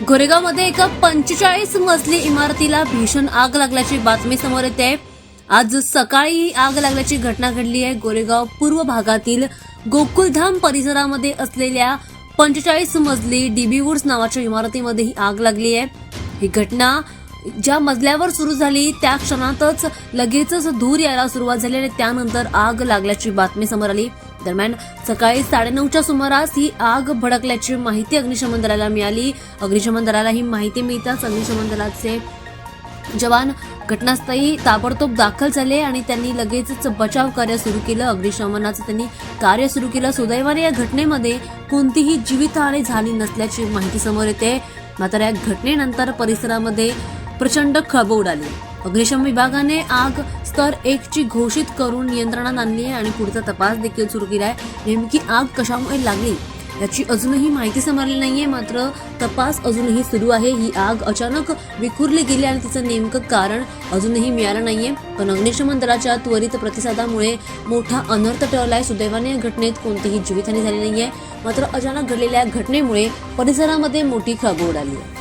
गोरेगावमध्ये एका 45 मजली इमारतीला भीषण आग लागल्याची बातमी समोर येते। आज सकाळी ही आग लागल्याची घटना घडली आहे। गोरेगाव पूर्व भागातील गोकुलधाम परिसरामध्ये असलेल्या 45 मजली डीबी वुड्स नावाच्या इमारतीमध्ये ही आग लागली आहे। ही घटना ज्या मजल्यावर सुरू झाली त्या क्षणातच लगेचच धूर यायला सुरुवात झाली आणि त्यानंतर आग लागल्याची बातमी समोर आली। दरम्यान सकाळी 9:30च्या सुमारास ही आग भडकल्याची माहिती अग्निशमन दलाला मिळाली। अग्निशमन दलाला ही माहिती मिळताच अग्निशमन दलाचे जवान घटनास्थळी ताबडतोब दाखल झाले आणि त्यांनी लगेचच बचाव कार्य सुरू केलं। अग्निशमनाचं त्यांनी कार्य सुरू केलं। सुदैवाने या घटनेमध्ये कोणतीही जीवितहानी झाली नसल्याची माहिती समोर येते। मात्र या घटनेनंतर परिसरामध्ये प्रचंड खळबळ उडाली। अग्निशमन विभागाने आग स्तर 1 ची घोषित करून नियंत्रणात आणली आहे आणि पुढचा तपास देखील सुरू केला आहे। नेमकी आग कशामुळे लागली याची अजूनही माहिती समोरली नाहीये, मात्र तपास अजूनही सुरू आहे। ही आग अचानक विखुरली गेली आणि तिचं नेमकं कारण अजूनही मिळालं नाहीये, पण अग्निशमन दलाच्या त्वरित प्रतिसादामुळे मोठा अनर्थ टळलाय। सुदैवाने या घटनेत कोणतीही जीवितहानी झाली नाहीये, मात्र अचानक घडलेल्या घटनेमुळे परिसरामध्ये मोठी खळबळ उडाली आहे।